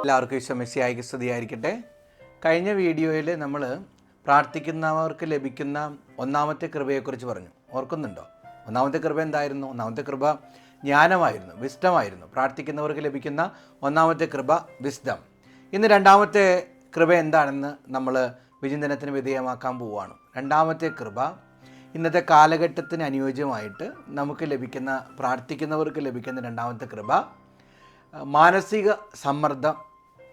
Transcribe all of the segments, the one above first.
എല്ലാവർക്കും ഈശോമിശിഹായ്ക്ക് സ്തുതിയായിരിക്കട്ടെ. കഴിഞ്ഞ വീഡിയോയിൽ നമ്മൾ പ്രാർത്ഥിക്കുന്നവർക്ക് ലഭിക്കുന്ന ഒന്നാമത്തെ കൃപയെക്കുറിച്ച് പറഞ്ഞു. ഓർക്കുന്നുണ്ടോ? ഒന്നാമത്തെ കൃപ എന്തായിരുന്നു? ഒന്നാമത്തെ കൃപ ജ്ഞാനമായിരുന്നു, വിസ്ഡമായിരുന്നു. പ്രാർത്ഥിക്കുന്നവർക്ക് ലഭിക്കുന്ന ഒന്നാമത്തെ കൃപ വിസ്ഡം. ഇന്ന് രണ്ടാമത്തെ കൃപ എന്താണെന്ന് നമ്മൾ വിചിന്തനത്തിന് വിധേയമാക്കാൻ പോവുകയാണ്. രണ്ടാമത്തെ കൃപ ഇന്നത്തെ കാലഘട്ടത്തിന് അനുയോജ്യമായിട്ട് നമുക്ക് ലഭിക്കുന്ന, പ്രാർത്ഥിക്കുന്നവർക്ക് ലഭിക്കുന്ന രണ്ടാമത്തെ കൃപ മാനസിക സമ്മർദ്ദം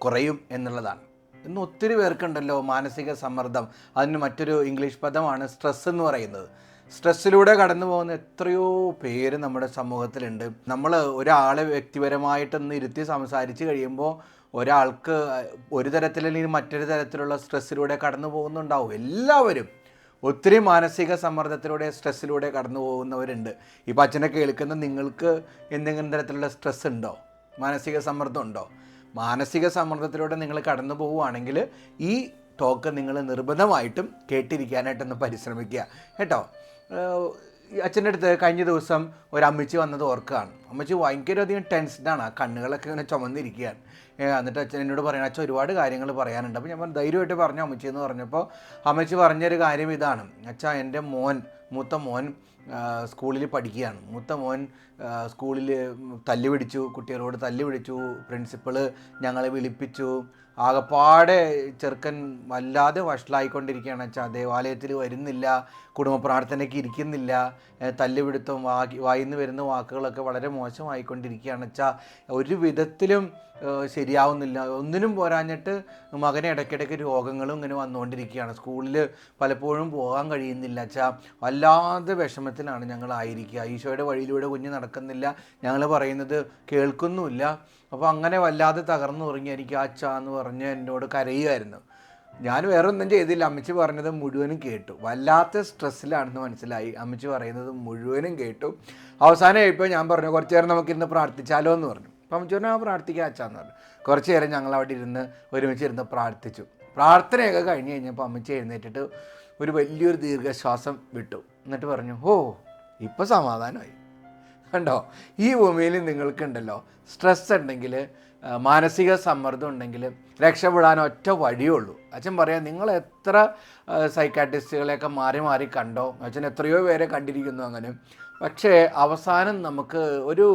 കുറയും എന്നുള്ളതാണ്. ഇന്ന് ഒത്തിരി പേർക്കുണ്ടല്ലോ മാനസിക സമ്മർദ്ദം. അതിന് മറ്റൊരു ഇംഗ്ലീഷ് പദമാണ് സ്ട്രെസ് എന്ന് പറയുന്നത്. സ്ട്രെസ്സിലൂടെ കടന്നു പോകുന്ന എത്രയോ പേര് നമ്മുടെ സമൂഹത്തിലുണ്ട്. നമ്മൾ ഒരാളെ വ്യക്തിപരമായിട്ടൊന്ന് ഇരുത്തി സംസാരിച്ച് കഴിയുമ്പോൾ ഒരാൾക്ക് ഒരു തരത്തിലല്ലെങ്കിൽ മറ്റൊരു തരത്തിലുള്ള സ്ട്രെസ്സിലൂടെ കടന്നു പോകുന്നുണ്ടാവും. എല്ലാവരും ഒത്തിരി മാനസിക സമ്മർദ്ദത്തിലൂടെ, സ്ട്രെസ്സിലൂടെ കടന്നു പോകുന്നവരുണ്ട്. ഇപ്പോൾ അച്ഛനെ കേൾക്കുന്ന നിങ്ങൾക്ക് എന്തെങ്കിലും തരത്തിലുള്ള സ്ട്രെസ് ഉണ്ടോ? മാനസിക സമ്മർദ്ദം ഉണ്ടോ? മാനസിക സമ്മർദ്ദത്തിലൂടെ നിങ്ങൾ കടന്നു പോവുകയാണെങ്കിൽ ഈ ടോക്ക് നിങ്ങൾ നിർബന്ധമായിട്ടും കേട്ടിരിക്കാനായിട്ടൊന്ന് പരിശ്രമിക്കുക കേട്ടോ. അച്ഛൻ്റെ അടുത്ത് കഴിഞ്ഞ ദിവസം ഒരു അമ്മച്ചി വന്നത് ഓർക്കുകയാണ്. അമ്മച്ചി ഭയങ്കരധികം ടെൻസ്ഡാണ്, ആ കണ്ണുകളൊക്കെ ഇങ്ങനെ ചുമന്നിരിക്കുകയാണ്. എന്നിട്ട് അച്ഛൻ എന്നോട് പറയണം, അച്ഛൻ ഒരുപാട് കാര്യങ്ങൾ പറയാനുണ്ട്. അപ്പോൾ ഞാൻ ധൈര്യമായിട്ട് പറഞ്ഞു അമ്മച്ചി എന്ന് പറഞ്ഞപ്പോൾ അമ്മച്ചി പറഞ്ഞൊരു കാര്യം ഇതാണ്: അച്ഛാ, എൻ്റെ മൂത്ത മോൻ സ്കൂളിൽ പഠിക്കുകയാണ്. മൂത്ത മോൻ സ്കൂളിൽ തല്ല് പിടിച്ചു, കുട്ടികളോട് തല്ല് പിടിച്ചു. പ്രിൻസിപ്പള് ഞങ്ങളെ വിളിപ്പിച്ചു. ആകപ്പാടെ ചെറുക്കൻ വല്ലാതെ വഷളായിക്കൊണ്ടിരിക്കുകയാണ് അച്ഛാ. ദേവാലയത്തിൽ വരുന്നില്ല, കുടുംബ പ്രാർത്ഥനയ്ക്ക് ഇരിക്കുന്നില്ല, തല്ലുപിടുത്തം, വായിന്ന് വരുന്ന വാക്കുകളൊക്കെ വളരെ മോശമായിക്കൊണ്ടിരിക്കുകയാണ് അച്ഛാ. ഒരു വിധത്തിലും ശരിയാവുന്നില്ല. ഒന്നിനും പോരാഞ്ഞിട്ട് മകനെ ഇടയ്ക്കിടയ്ക്ക് രോഗങ്ങളും ഇങ്ങനെ വന്നുകൊണ്ടിരിക്കുകയാണ്. സ്കൂളിൽ പലപ്പോഴും പോകാൻ കഴിയുന്നില്ല അച്ഛാ. വല്ലാതെ വിഷമത്തിലാണ് ഞങ്ങളായിരിക്കുക. ഈശോയുടെ വഴിയിലൂടെ കുഞ്ഞ് നടക്കുന്നില്ല, ഞങ്ങൾ പറയുന്നത് കേൾക്കുന്നുമില്ല. അപ്പോൾ അങ്ങനെ വല്ലാതെ തകർന്നുറങ്ങിയിരിക്കുക അച്ഛാ എന്ന് പറഞ്ഞ് എന്നോട് കരയുമായിരുന്നു. ഞാൻ വേറെ ഒന്നും ചെയ്തില്ല. അമ്മച്ചി പറഞ്ഞത് മുഴുവനും കേട്ടു. വല്ലാത്ത സ്ട്രെസ്സിലാണെന്ന് മനസ്സിലായി. അമ്മച്ചി പറയുന്നത് മുഴുവനും കേട്ടു. അവസാനമായപ്പോൾ ഞാൻ പറഞ്ഞു, കുറച്ച് നേരം നമുക്കിരുന്ന് പ്രാർത്ഥിച്ചാലോ എന്ന് പറഞ്ഞു. അപ്പം അമ്മച്ചി പറഞ്ഞു, ആ പ്രാർത്ഥിക്കാം അച്ഛാന്ന് പറഞ്ഞു. കുറച്ച് നേരം ഞങ്ങൾ അവിടെ ഇരുന്ന് ഒരുമിച്ചിരുന്ന് പ്രാർത്ഥിച്ചു. പ്രാർത്ഥനയൊക്കെ കഴിഞ്ഞ് കഴിഞ്ഞപ്പോൾ അമ്മച്ചി എഴുന്നേറ്റിട്ട് ഒരു വലിയൊരു ദീർഘശ്വാസം വിട്ടു. എന്നിട്ട് പറഞ്ഞു, ഓ ഇപ്പോൾ സമാധാനമായി. കണ്ടോ, ഈ ഭൂമിയിൽ നിങ്ങൾക്കുണ്ടല്ലോ സ്ട്രെസ് ഉണ്ടെങ്കിൽ, മാനസിക സമ്മർദ്ദം ഉണ്ടെങ്കിൽ രക്ഷപ്പെടാൻ ഒറ്റ വഴിയുള്ളൂ. അച്ഛൻ പറയാം, നിങ്ങൾ എത്ര സൈക്കാട്രിസ്റ്റുകളെയൊക്കെ മാറി കണ്ടോ, അച്ഛൻ എത്രയോ പേരെ കണ്ടിരിക്കുന്നു അങ്ങനെ. പക്ഷേ അവസാനം നമുക്ക് ഒരു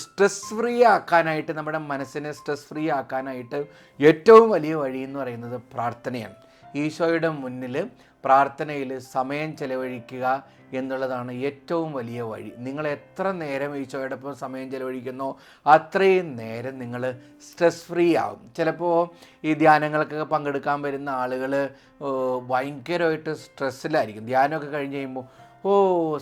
സ്ട്രെസ് ഫ്രീ ആക്കാനായിട്ട്, നമ്മുടെ മനസ്സിനെ സ്ട്രെസ് ഫ്രീ ആക്കാനായിട്ട് ഏറ്റവും വലിയ വഴി എന്ന് പറയുന്നത് പ്രാർത്ഥനയാണ്. ഈശോയുടെ മുന്നിൽ പ്രാർത്ഥനയിൽ സമയം ചെലവഴിക്കുക എന്നുള്ളതാണ് ഏറ്റവും വലിയ വഴി. നിങ്ങൾ എത്ര നേരം ഈശോയോടൊപ്പം സമയം ചെലവഴിക്കുന്നോ അത്രയും നേരം നിങ്ങൾ സ്ട്രെസ് ഫ്രീ ആകും. ചിലപ്പോൾ ഈ ധ്യാനങ്ങൾക്കൊക്കെ പങ്കെടുക്കാൻ വരുന്ന ആളുകൾ ഭയങ്കരമായിട്ട് സ്ട്രെസ്സിലായിരിക്കും. ധ്യാനമൊക്കെ കഴിഞ്ഞ് കഴിയുമ്പോൾ ഓ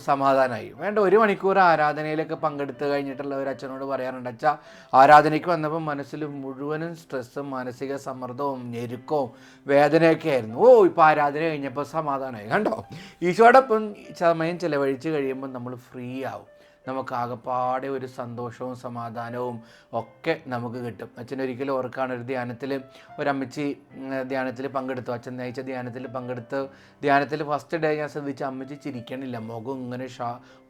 സമാധാനമായി. വേണ്ട, 1 മണിക്കൂർ ആരാധനയിലൊക്കെ പങ്കെടുത്ത് കഴിഞ്ഞിട്ടുള്ളവർ അച്ഛനോട് പറയാറുണ്ട്, അച്ഛാ ആരാധനയ്ക്ക് വന്നപ്പോൾ മനസ്സിൽ മുഴുവനും സ്ട്രെസ്സും മാനസിക സമ്മർദ്ദവും ഞെരുക്കവും വേദനയൊക്കെ ആയിരുന്നു. ഓ ഇപ്പോൾ ആരാധന കഴിഞ്ഞപ്പോൾ സമാധാനമായി. കണ്ടോ, ഈശോടൊപ്പം സമയം ചിലവഴിച്ച് കഴിയുമ്പോൾ നമ്മൾ ഫ്രീ ആവും. നമുക്ക് ആകപ്പാടെ ഒരു സന്തോഷവും സമാധാനവും ഒക്കെ നമുക്ക് കിട്ടും. അച്ഛനൊരിക്കലും ഓർക്കാണ്, ഒരു ധ്യാനത്തിൽ ഒരമ്മച്ചി ധ്യാനത്തിൽ പങ്കെടുത്തു. അച്ഛൻ നയിച്ച ധ്യാനത്തിൽ പങ്കെടുത്ത് ധ്യാനത്തിൽ ഫസ്റ്റ് ഡേ ഞാൻ ശ്രദ്ധിച്ച അമ്മച്ചി ചിരിക്കണില്ല. മുഖം ഇങ്ങനെ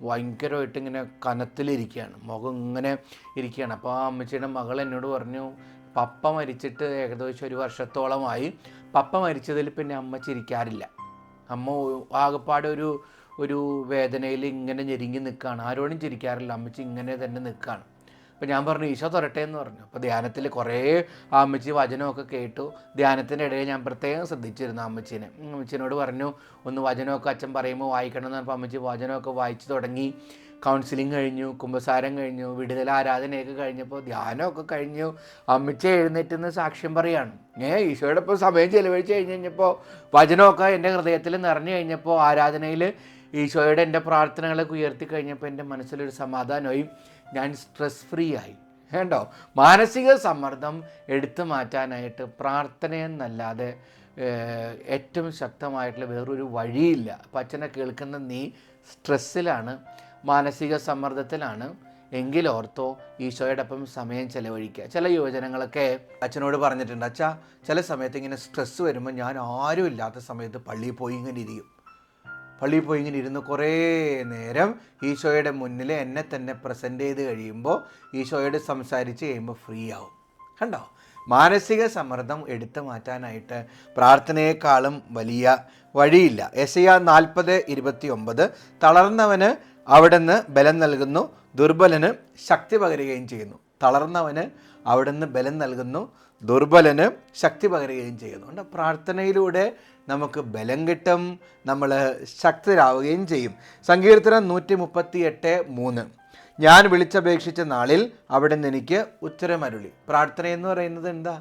ഭയങ്കരമായിട്ട് ഇങ്ങനെ കനത്തിലിരിക്കുകയാണ്, മുഖം ഇങ്ങനെ ഇരിക്കുകയാണ്. അപ്പോൾ ആ അമ്മച്ചിയുടെ മകൾ എന്നോട് പറഞ്ഞു, പപ്പ മരിച്ചിട്ട് ഏകദേശം 1 വർഷത്തോളമായി. പപ്പ മരിച്ചതിൽ പിന്നെ അമ്മ ചിരിക്കാറില്ല. അമ്മ ആകപ്പാടെ ഒരു വേദനയിൽ ഇങ്ങനെ ഞെരുങ്ങി നിൽക്കുകയാണ്. ആരോടും ചിരിക്കാറില്ല, അമ്മച്ചി ഇങ്ങനെ തന്നെ നിൽക്കുകയാണ്. അപ്പോൾ ഞാൻ പറഞ്ഞു, ഈശോ തൊരട്ടെ എന്ന് പറഞ്ഞു. അപ്പോൾ ധ്യാനത്തിൽ കുറേ ആ അമ്മച്ചി വചനമൊക്കെ കേട്ടു. ധ്യാനത്തിൻ്റെ ഇടയിൽ ഞാൻ പ്രത്യേകം ശ്രദ്ധിച്ചിരുന്നു അമ്മച്ചിനോട് പറഞ്ഞു, ഒന്ന് വചനമൊക്കെ അച്ഛൻ പറയുമ്പോൾ വായിക്കണം എന്ന് പറഞ്ഞപ്പോൾ അമ്മച്ചി വചനമൊക്കെ വായിച്ചു തുടങ്ങി. കൗൺസിലിംഗ് കഴിഞ്ഞു, കുമ്പസാരം കഴിഞ്ഞു, വിടുതൽ ആരാധനയൊക്കെ കഴിഞ്ഞപ്പോൾ ധ്യാനമൊക്കെ കഴിഞ്ഞു. അമ്മച്ചി എഴുന്നേറ്റ് സാക്ഷ്യം പറയുകയാണ്, ഈശോയോടൊപ്പം സമയം ചെലവഴിച്ച് കഴിഞ്ഞപ്പോൾ വചനമൊക്കെ എൻ്റെ ഹൃദയത്തിൽ നിറഞ്ഞു കഴിഞ്ഞപ്പോൾ, ആരാധനയിൽ ഈശോയുടെ എൻ്റെ പ്രാർത്ഥനകളൊക്കെ ഉയർത്തി കഴിഞ്ഞപ്പോൾ എൻ്റെ മനസ്സിലൊരു സമാധാനമായി. ഞാൻ സ്ട്രെസ് ഫ്രീ ആയി. കേട്ടോ, മാനസിക സമ്മർദ്ദം എടുത്തു മാറ്റാനായിട്ട് പ്രാർത്ഥനയെന്നല്ലാതെ ഏറ്റവും ശക്തമായിട്ടുള്ള വേറൊരു വഴിയില്ല. അപ്പം അച്ഛനെ കേൾക്കുന്ന നീ സ്ട്രെസ്സിലാണ്, മാനസിക സമ്മർദ്ദത്തിലാണ് എങ്കിലോർത്തോ ഈശോയോടൊപ്പം സമയം ചെലവഴിക്കുക. ചില യുവജനങ്ങളൊക്കെ അച്ഛനോട് പറഞ്ഞിട്ടുണ്ട്, അച്ഛാ ചില സമയത്ത് ഇങ്ങനെ സ്ട്രെസ്സ് വരുമ്പോൾ ഞാൻ ആരും ഇല്ലാത്ത സമയത്ത് പള്ളിയിൽ പോയി ഇങ്ങനെ ഇരുന്ന് കുറേ നേരം ഈശോയുടെ മുന്നിൽ എന്നെ തന്നെ പ്രസൻറ്റ് ചെയ്ത് കഴിയുമ്പോൾ, ഈശോയോട് സംസാരിച്ച് കഴിയുമ്പോൾ ഫ്രീ ആവും. കണ്ടോ, മാനസിക സമ്മർദ്ദം എടുത്തു മാറ്റാനായിട്ട് പ്രാർത്ഥനയെക്കാളും വലിയ വഴിയില്ല. യെശയ്യാ 40:29 തളർന്നവന് അവിടുന്ന് ബലം നൽകുന്നു, ദുർബലന് ശക്തി പകരുകയും ചെയ്യുന്നു. തളർന്നവന് അവിടുന്ന് ബലം നൽകുന്നു, ദുർബലന് ശക്തി പകരുകയും ചെയ്യുന്നു. അതുകൊണ്ട് പ്രാർത്ഥനയിലൂടെ നമുക്ക് ബലം കിട്ടും, നമ്മൾ ശക്തരാവുകയും ചെയ്യും. സങ്കീർത്തനം 138:3 ഞാൻ വിളിച്ചപേക്ഷിച്ച നാളിൽ അവിടുന്ന് എനിക്ക് ഉത്തരമരുളി. പ്രാർത്ഥന എന്ന് പറയുന്നത് എന്താ?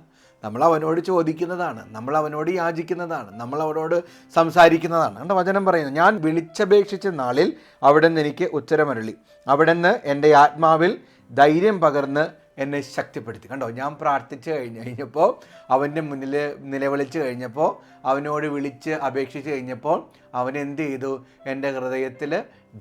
നമ്മൾ അവനോട് ചോദിക്കുന്നതാണ്, നമ്മൾ അവനോട് യാചിക്കുന്നതാണ്, നമ്മൾ അവനോട് സംസാരിക്കുന്നതാണ്. എൻ്റെ വചനം പറയുന്നത്, ഞാൻ വിളിച്ചപേക്ഷിച്ച നാളിൽ അവിടുന്ന് എനിക്ക് ഉത്തരമരുളി, അവിടുന്ന് എൻ്റെ ആത്മാവിൽ ധൈര്യം പകർന്ന് എന്നെ ശക്തിപ്പെടുത്തി. കണ്ടോ, ഞാൻ പ്രാർത്ഥിച്ചു കഴിഞ്ഞപ്പോൾ, അവൻ്റെ മുന്നിൽ നിലവിളിച്ച് കഴിഞ്ഞപ്പോൾ, അവനോട് വിളിച്ച് അപേക്ഷിച്ച് കഴിഞ്ഞപ്പോൾ അവൻ എന്ത് ചെയ്തു? എൻ്റെ ഹൃദയത്തിൽ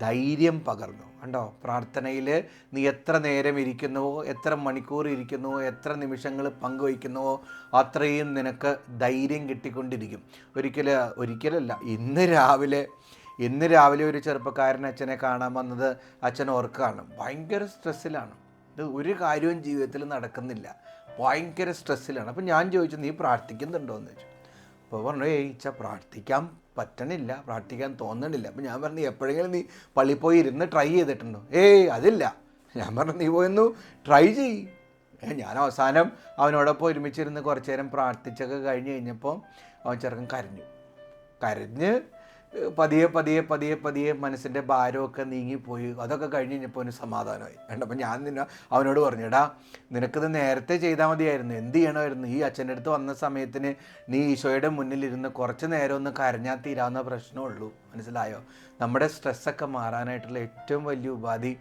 ധൈര്യം പകർന്നു. കണ്ടോ, പ്രാർത്ഥനയിൽ നീ എത്ര നേരം ഇരിക്കുന്നുവോ, എത്ര മണിക്കൂർ ഇരിക്കുന്നുവോ, എത്ര നിമിഷങ്ങൾ പങ്കുവയ്ക്കുന്നുവോ, അത്രയും നിനക്ക് ധൈര്യം കിട്ടിക്കൊണ്ടിരിക്കും. ഒരിക്കലല്ല, ഇന്ന് രാവിലെ ഒരു ചെറുപ്പക്കാരൻ അച്ഛനെ കാണാൻ വന്നത് അച്ഛൻ ഓർക്കുകയാണ്. ഭയങ്കര സ്ട്രെസ്സിലാണ്, ഇത് ഒരു കാര്യവും ജീവിതത്തിൽ നടക്കുന്നില്ല, ഭയങ്കര സ്ട്രെസ്സിലാണ്. അപ്പം ഞാൻ ചോദിച്ചു, നീ പ്രാർത്ഥിക്കുന്നുണ്ടോ എന്ന് ചോദിച്ചു. അപ്പോൾ പറഞ്ഞു, പ്രാർത്ഥിക്കാൻ പറ്റണില്ല, പ്രാർത്ഥിക്കാൻ തോന്നണില്ല. അപ്പം ഞാൻ പറഞ്ഞു, എപ്പോഴെങ്കിലും നീ പള്ളിയിൽ പോയി ഇരുന്ന് ട്രൈ ചെയ്തിട്ടുണ്ടോ? അതില്ല. ഞാൻ പറഞ്ഞു, നീ പോയൊന്ന് ട്രൈ ചെയ്യ്. ഞാൻ അവസാനം അവനോടൊപ്പം ഒരുമിച്ചിരുന്ന് കുറച്ച് നേരം പ്രാർത്ഥിച്ചൊക്കെ കഴിഞ്ഞപ്പോൾ അവൻ ചെറുക്കൻ കരഞ്ഞ് പതിയെ മനസ്സിൻ്റെ ഭാരമൊക്കെ നീങ്ങിപ്പോയി. അതൊക്കെ കഴിഞ്ഞ് കഴിഞ്ഞപ്പോൾ അവന് സമാധാനമായി. അപ്പം ഞാൻ അവനോട് പറഞ്ഞു, എടാ നിനക്കിത് നേരത്തെ ചെയ്താൽ മതിയായിരുന്നു, എന്ത് ചെയ്യണമായിരുന്നു? ഈ അച്ഛൻ്റെ അടുത്ത് വന്ന സമയത്തിന് നീ ഈശോയുടെ മുന്നിലിരുന്ന് കുറച്ച് നേരം ഒന്ന് കരഞ്ഞാൽ തീരാവുന്ന പ്രശ്നമുള്ളൂ. മനസ്സിലായോ? നമ്മുടെ സ്ട്രെസ്സൊക്കെ മാറാനായിട്ടുള്ള ഏറ്റവും വലിയ ഉപാധി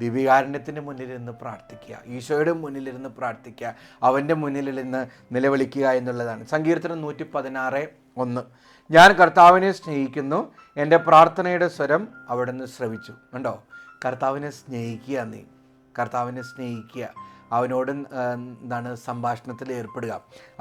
ദിവ്യകാരുണ്യത്തിൻ്റെ മുന്നിലിരുന്ന് പ്രാർത്ഥിക്കുക, ഈശോയുടെ മുന്നിലിരുന്ന് പ്രാർത്ഥിക്കുക, അവൻ്റെ മുന്നിലിരുന്ന് നിലവിളിക്കുക എന്നുള്ളതാണ്. സങ്കീർത്തനം 116:1 ഞാൻ കർത്താവിനെ സ്നേഹിക്കുന്നു, എൻ്റെ പ്രാർത്ഥനയുടെ സ്വരം അവിടുന്ന് ശ്രവിച്ചു. കണ്ടോ, കർത്താവിനെ സ്നേഹിക്കുക, കർത്താവിനെ സ്നേഹിക്കുക, അവനോട് സംഭാഷണത്തിൽ ഏർപ്പെടുക.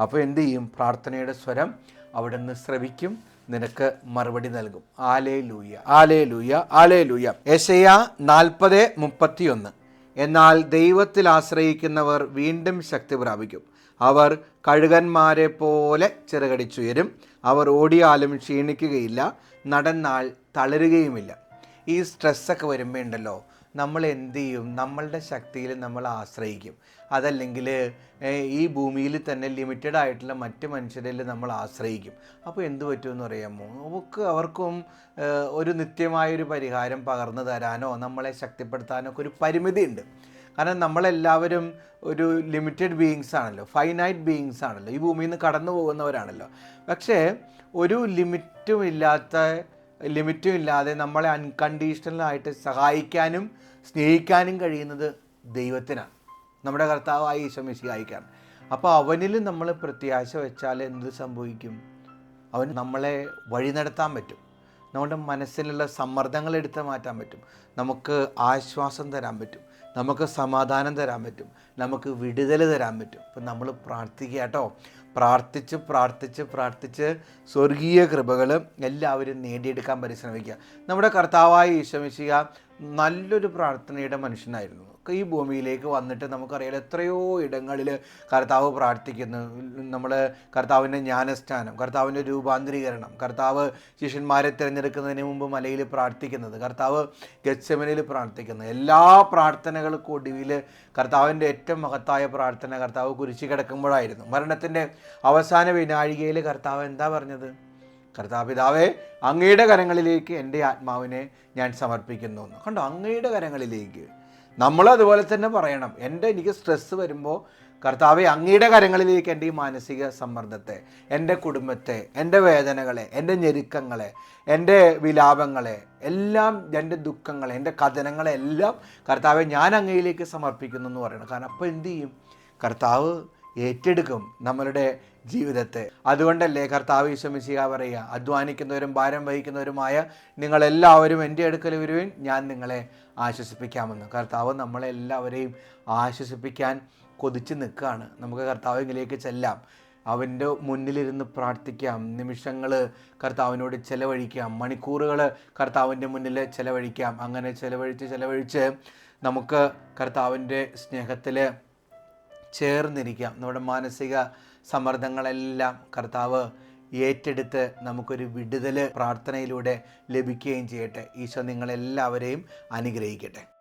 അപ്പോൾ എന്ത് ചെയ്യും? പ്രാർത്ഥനയുടെ സ്വരം അവിടുന്ന് ശ്രവിക്കും, നിനക്ക് മറുപടി നൽകും. Hallelujah, hallelujah, hallelujah. യെശയ്യാ 40:31 എന്നാൽ ദൈവത്തിൽ ആശ്രയിക്കുന്നവർ വീണ്ടും ശക്തി പ്രാപിക്കും, അവർ കഴുകന്മാരെ പോലെ ചിറകടിച്ചുയരും, അവർ ഓടിയാലും ക്ഷീണിക്കുകയില്ല, നടന്നാൽ തളരുകയുമില്ല. ഈ സ്ട്രെസ്സൊക്കെ വരുമ്പോൾ ഉണ്ടല്ലോ, നമ്മൾ എന്ത് ചെയ്യും? നമ്മളുടെ ശക്തിയിൽ നമ്മൾ ആശ്രയിക്കും. അതല്ലെങ്കിൽ ഈ ഭൂമിയിൽ തന്നെ ലിമിറ്റഡ് ആയിട്ടുള്ള മറ്റ് മനുഷ്യരിൽ നമ്മൾ ആശ്രയിക്കും. അപ്പോൾ എന്ത് പറ്റുമെന്ന് അറിയാമോ? അവർക്കും ഒരു നിത്യമായൊരു പരിഹാരം പകർന്നു തരാനോ നമ്മളെ ശക്തിപ്പെടുത്താനോ ഒക്കെ ഒരു പരിമിതിയുണ്ട്. കാരണം നമ്മളെല്ലാവരും ഒരു ലിമിറ്റഡ് ബീയിങ്സ് ആണല്ലോ, ഫൈനൈറ്റ് ബീയിങ്സ് ആണല്ലോ, ഈ ഭൂമിയിൽ നിന്ന് കടന്നു പോകുന്നവരാണല്ലോ. പക്ഷേ ഒരു ലിമിറ്റും ഇല്ലാതെ നമ്മളെ അൺകണ്ടീഷണലായിട്ട് സഹായിക്കാനും സ്നേഹിക്കാനും കഴിയുന്നത് ദൈവത്തിനാണ്, നമ്മുടെ കർത്താവായ ഈശോ മിശിഹായിക്കാണ്. അപ്പോൾ അവനിൽ നമ്മൾ പ്രത്യാശ വെച്ചാൽ എന്ത് സംഭവിക്കും? അവൻ നമ്മളെ വഴി നടത്താൻ പറ്റും, നമ്മുടെ മനസ്സിലുള്ള സമ്മർദ്ദങ്ങൾ എടുത്ത് മാറ്റാൻ പറ്റും, നമുക്ക് ആശ്വാസം തരാൻ പറ്റും, നമുക്ക് സമാധാനം തരാൻ പറ്റും, നമുക്ക് വിടുതൽ തരാൻ പറ്റും. അപ്പം നമ്മൾ പ്രാർത്ഥിക്കുക കേട്ടോ. പ്രാർത്ഥിച്ച് സ്വർഗീയ കൃപകൾ എല്ലാവരും നേടിയെടുക്കാൻ പരിശ്രമിക്കുക. നമ്മുടെ കർത്താവായ ഈശോ മിശിഹാ നല്ലൊരു പ്രാർത്ഥനയുടെ മനുഷ്യനായിരുന്നു. ഈ ഭൂമിയിലേക്ക് വന്നിട്ട് നമുക്കറിയാം എത്രയോ ഇടങ്ങളിൽ കർത്താവ് പ്രാർത്ഥിക്കുന്നു. നമ്മൾ കർത്താവിൻ്റെ ജ്ഞാനസ്നാനം, കർത്താവിൻ്റെ രൂപാന്തരീകരണം, കർത്താവ് ശിഷ്യന്മാരെ തിരഞ്ഞെടുക്കുന്നതിന് മുമ്പ് മലയിൽ പ്രാർത്ഥിക്കുന്നത്, കർത്താവ് ഗെത്സെമനയിൽ പ്രാർത്ഥിക്കുന്നത്, എല്ലാ പ്രാർത്ഥനകൾക്കും ഒടുവിൽ കർത്താവിൻ്റെ ഏറ്റവും മഹത്തായ പ്രാർത്ഥന കർത്താവ് കുരിശിൽ കിടക്കുമ്പോഴായിരുന്നു. മരണത്തിൻ്റെ അവസാന വിനാഴികയിൽ കർത്താവ് എന്താ പറഞ്ഞത്? കർത്താപിതാവേ, അങ്ങയുടെ കരങ്ങളിലേക്ക് എൻ്റെ ആത്മാവിനെ ഞാൻ സമർപ്പിക്കുന്നു എന്ന്. കണ്ടോ, അങ്ങയുടെ കരങ്ങളിലേക്ക്. നമ്മളതുപോലെ തന്നെ പറയണം. എനിക്ക് സ്ട്രെസ്സ് വരുമ്പോൾ കർത്താവെ, അങ്ങയുടെ കരങ്ങളിലേക്ക് എൻ്റെ ഈ മാനസിക സമ്മർദ്ദത്തെ, എൻ്റെ കുടുംബത്തെ, എൻ്റെ വേദനകളെ, എൻ്റെ ഞെരുക്കങ്ങളെ, എൻ്റെ വിലാപങ്ങളെ എല്ലാം, എൻ്റെ ദുഃഖങ്ങളെ, എൻ്റെ കഥനങ്ങളെ എല്ലാം കർത്താവെ ഞാൻ അങ്ങയിലേക്ക് സമർപ്പിക്കുന്നു എന്ന് പറയണം. കാരണം അപ്പോൾ എന്ത് ചെയ്യും? കർത്താവ് ഏറ്റെടുക്കും നമ്മളുടെ ജീവിതത്തെ. അതുകൊണ്ടല്ലേ കർത്താവ് ഈശോ മിശിഹാ പറയുക, അധ്വാനിക്കുന്നവരും ഭാരം വഹിക്കുന്നവരുമായ നിങ്ങളെല്ലാവരും എൻ്റെ അടുക്കൽ വരുവിൻ, ഞാൻ നിങ്ങളെ ആശ്വസിപ്പിക്കാമെന്ന്. കർത്താവ് നമ്മളെല്ലാവരെയും ആശ്വസിപ്പിക്കാൻ കൊതിച്ച് നിൽക്കുകയാണ്. നമുക്ക് കർത്താവിലേക്ക് ചെല്ലാം, അവൻ്റെ മുന്നിലിരുന്ന് പ്രാർത്ഥിക്കാം, നിമിഷങ്ങൾ കർത്താവിനോട് ചെലവഴിക്കാം, മണിക്കൂറുകൾ കർത്താവിൻ്റെ മുന്നിൽ ചെലവഴിക്കാം. അങ്ങനെ ചെലവഴിച്ച് നമുക്ക് കർത്താവിൻ്റെ സ്നേഹത്തിൽ ചേർന്നിരിക്കാം. നമ്മുടെ മാനസിക സമ്മർദ്ദങ്ങളെല്ലാം കർത്താവ് ഏറ്റെടുത്ത് നമുക്കൊരു വിടുതൽ പ്രാർത്ഥനയിലൂടെ ലഭിക്കുകയും ചെയ്യട്ടെ. ഈശോ നിങ്ങളെല്ലാവരെയും അനുഗ്രഹിക്കട്ടെ.